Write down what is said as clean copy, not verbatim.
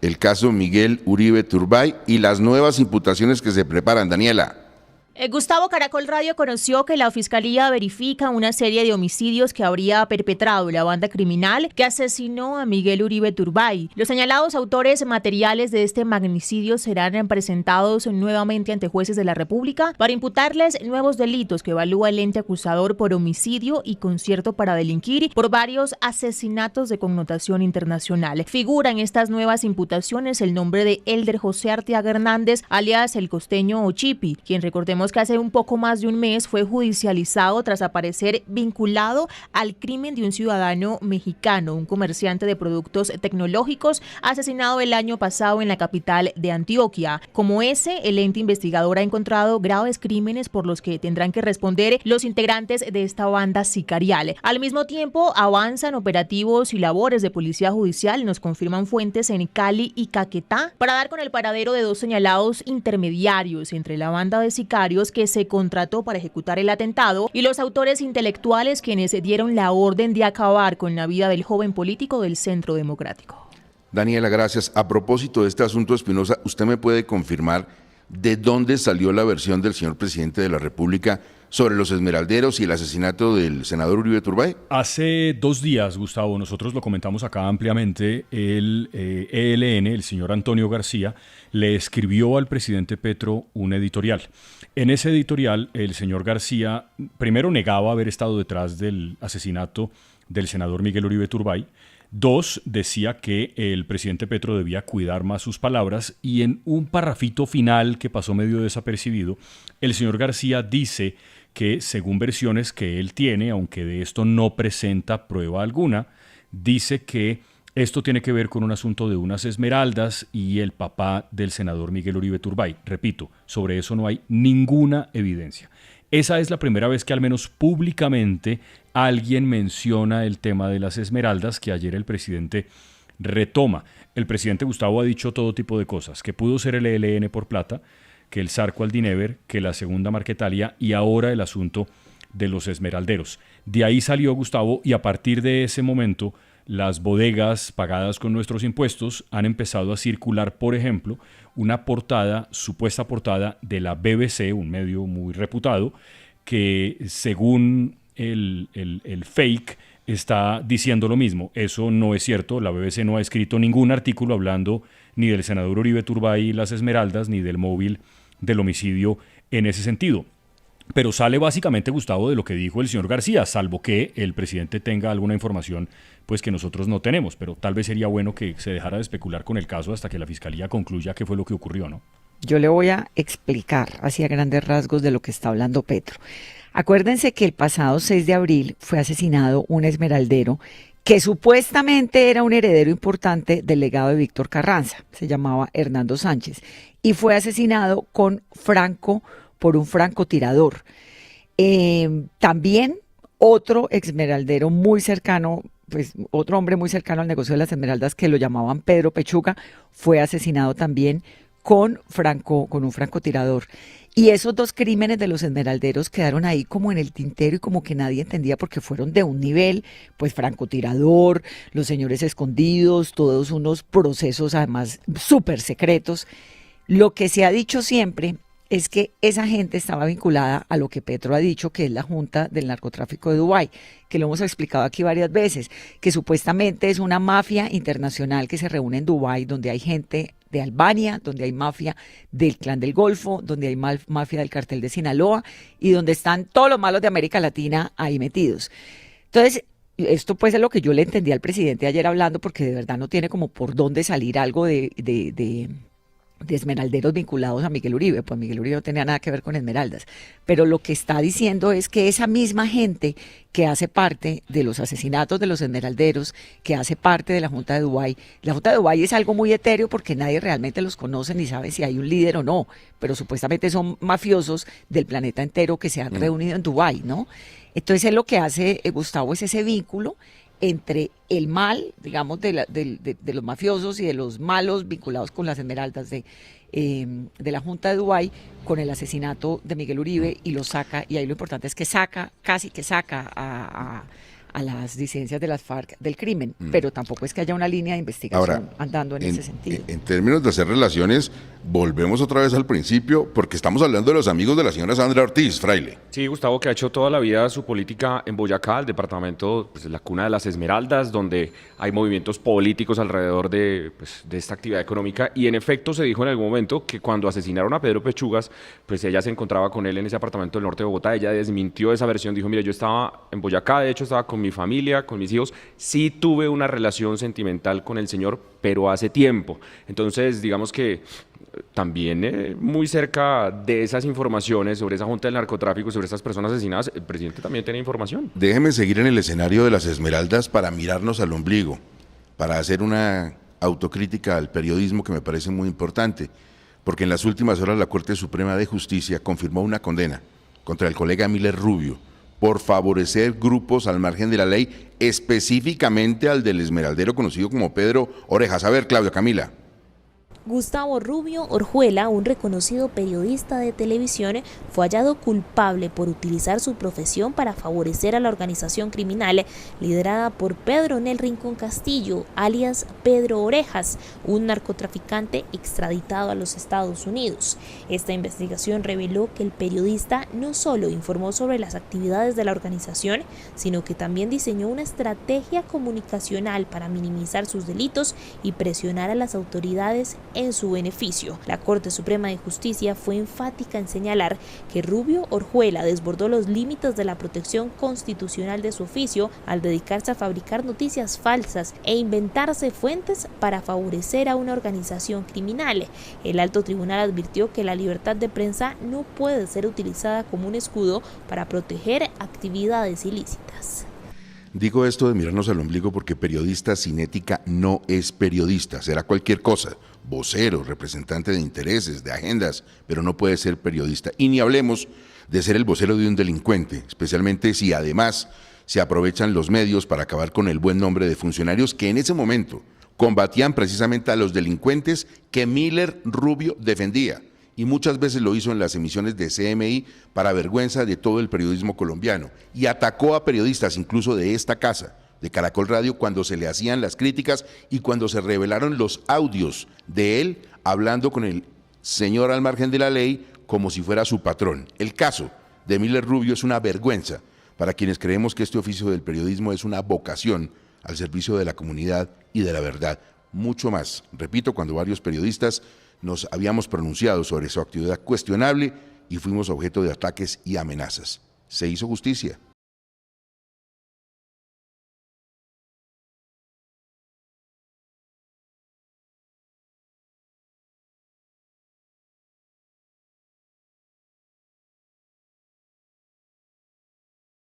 el caso Miguel Uribe Turbay y las nuevas imputaciones que se preparan, Daniela. Gustavo, Caracol Radio conoció que la Fiscalía verifica una serie de homicidios que habría perpetrado la banda criminal que asesinó a Miguel Uribe Turbay. Los señalados autores materiales de este magnicidio serán presentados nuevamente ante jueces de la República para imputarles nuevos delitos que evalúa el ente acusador por homicidio y concierto para delinquir por varios asesinatos de connotación internacional. Figura en estas nuevas imputaciones el nombre de Elder José Arteaga Hernández, alias el costeño Ochipi, quien, recordemos que hace un poco más de un mes fue judicializado tras aparecer vinculado al crimen de un ciudadano mexicano, un comerciante de productos tecnológicos, asesinado el año pasado en la capital de Antioquia. Como ese, el ente investigador ha encontrado graves crímenes por los que tendrán que responder los integrantes de esta banda sicarial. Al mismo tiempo, avanzan operativos y labores de policía judicial, nos confirman fuentes en Cali y Caquetá, para dar con el paradero de dos señalados intermediarios entre la banda de sicarios que se contrató para ejecutar el atentado y los autores intelectuales quienes dieron la orden de acabar con la vida del joven político del Centro Democrático. Daniela, gracias. A propósito de este asunto, Espinosa, ¿usted me puede confirmar de dónde salió la versión del señor presidente de la República sobre los esmeralderos y el asesinato del senador Uribe Turbay? Hace 2 días, Gustavo, nosotros lo comentamos acá ampliamente, el ELN, el señor Antonio García, le escribió al presidente Petro un editorial. En ese editorial, el señor García primero negaba haber estado detrás del asesinato del senador Miguel Uribe Turbay. 2, decía que el presidente Petro debía cuidar más sus palabras, y en un parrafito final que pasó medio desapercibido, el señor García dice que, según versiones que él tiene, aunque de esto no presenta prueba alguna, dice que esto tiene que ver con un asunto de unas esmeraldas y el papá del senador Miguel Uribe Turbay. Repito, sobre eso no hay ninguna evidencia. Esa es la primera vez que al menos públicamente alguien menciona el tema de las esmeraldas, que ayer el presidente retoma. El presidente Gustavo ha dicho todo tipo de cosas, que pudo ser el ELN por plata, que el Zarco Aldinever, que la segunda Marquetalia y ahora el asunto de los esmeralderos. De ahí salió Gustavo, y a partir de ese momento las bodegas pagadas con nuestros impuestos han empezado a circular, por ejemplo, una portada, supuesta portada de la BBC, un medio muy reputado, que según el fake está diciendo lo mismo. Eso no es cierto. La BBC no ha escrito ningún artículo hablando ni del senador Uribe Turbay y las esmeraldas, ni del móvil del homicidio en ese sentido. Pero sale básicamente, Gustavo, de lo que dijo el señor García, salvo que el presidente tenga alguna información pues que nosotros no tenemos, pero tal vez sería bueno que se dejara de especular con el caso hasta que la Fiscalía concluya qué fue lo que ocurrió, ¿no? Yo le voy a explicar así a grandes rasgos de lo que está hablando Petro. Acuérdense que el pasado 6 de abril fue asesinado un esmeraldero que supuestamente era un heredero importante del legado de Víctor Carranza, se llamaba Hernando Sánchez, y fue asesinado con por un francotirador. También otro esmeraldero muy cercano, pues otro hombre muy cercano al negocio de las esmeraldas, que lo llamaban Pedro Pechuga, fue asesinado también con un francotirador. Y esos 2 crímenes de los esmeralderos quedaron ahí como en el tintero y como que nadie entendía, porque fueron de un nivel, pues francotirador, los señores escondidos, todos unos procesos además súper secretos. Lo que se ha dicho siempre es que esa gente estaba vinculada a lo que Petro ha dicho, que es la Junta del Narcotráfico de Dubái, que lo hemos explicado aquí varias veces, que supuestamente es una mafia internacional que se reúne en Dubái, donde hay gente de Albania, donde hay mafia del Clan del Golfo, donde hay mafia del Cartel de Sinaloa y donde están todos los malos de América Latina ahí metidos. Entonces, esto pues es lo que yo le entendí al presidente ayer hablando, porque de verdad no tiene como por dónde salir algo de esmeralderos vinculados a Miguel Uribe. Pues Miguel Uribe no tenía nada que ver con esmeraldas, pero lo que está diciendo es que esa misma gente que hace parte de los asesinatos de los esmeralderos, que hace parte de la Junta de Dubái, la Junta de Dubái es algo muy etéreo porque nadie realmente los conoce ni sabe si hay un líder o no, pero supuestamente son mafiosos del planeta entero que se han reunido en Dubái, ¿no? Entonces es lo que hace Gustavo, es ese vínculo entre el mal, digamos, de los mafiosos y de los malos vinculados con las esmeraldas de la Junta de Dubái, con el asesinato de Miguel Uribe, y lo saca, y ahí lo importante es que saca a a las disidencias de las FARC del crimen, pero tampoco es que haya una línea de investigación Ahora, andando en ese sentido. En términos de hacer relaciones, volvemos otra vez al principio, porque estamos hablando de los amigos de la señora Sandra Ortiz, Fraile. Sí, Gustavo, que ha hecho toda la vida su política en Boyacá, el departamento, pues, la cuna de las Esmeraldas, donde hay movimientos políticos alrededor de esta actividad económica, y en efecto se dijo en algún momento que cuando asesinaron a Pedro Pechugas, pues ella se encontraba con él en ese apartamento del norte de Bogotá. Ella desmintió esa versión, dijo: mire, yo estaba en Boyacá, de hecho estaba con mi familia, con mis hijos, sí tuve una relación sentimental con el señor, pero hace tiempo. Entonces, digamos que también muy cerca de esas informaciones sobre esa junta del narcotráfico, sobre estas personas asesinadas, el presidente también tiene información. Déjeme seguir en el escenario de las Esmeraldas para mirarnos al ombligo, para hacer una autocrítica al periodismo que me parece muy importante, porque en las últimas horas la Corte Suprema de Justicia confirmó una condena contra el colega Miller Rubio por favorecer grupos al margen de la ley, específicamente al del esmeraldero conocido como Pedro Orejas. A ver, Claudia Camila. Gustavo Rubio Orjuela, un reconocido periodista de televisión, fue hallado culpable por utilizar su profesión para favorecer a la organización criminal liderada por Pedro Nel Rincón Castillo, alias Pedro Orejas, un narcotraficante extraditado a los Estados Unidos. Esta investigación reveló que el periodista no solo informó sobre las actividades de la organización, sino que también diseñó una estrategia comunicacional para minimizar sus delitos y presionar a las autoridades en su beneficio. La Corte Suprema de Justicia fue enfática en señalar que Rubio Orjuela desbordó los límites de la protección constitucional de su oficio al dedicarse a fabricar noticias falsas e inventarse fuentes para favorecer a una organización criminal. El alto tribunal advirtió que la libertad de prensa no puede ser utilizada como un escudo para proteger actividades ilícitas. Digo esto de mirarnos al ombligo porque periodista sin ética no es periodista, será cualquier cosa, vocero, representante de intereses, de agendas, pero no puede ser periodista. Y ni hablemos de ser el vocero de un delincuente, especialmente si además se aprovechan los medios para acabar con el buen nombre de funcionarios que en ese momento combatían precisamente a los delincuentes que Miller Rubio defendía. Y muchas veces lo hizo en las emisiones de CMI para vergüenza de todo el periodismo colombiano, y atacó a periodistas incluso de esta casa, de Caracol Radio, cuando se le hacían las críticas y cuando se revelaron los audios de él hablando con el señor al margen de la ley como si fuera su patrón. El caso de Miller Rubio es una vergüenza para quienes creemos que este oficio del periodismo es una vocación al servicio de la comunidad y de la verdad. Mucho más, repito, cuando varios periodistas nos habíamos pronunciado sobre su actividad cuestionable y fuimos objeto de ataques y amenazas. Se hizo justicia.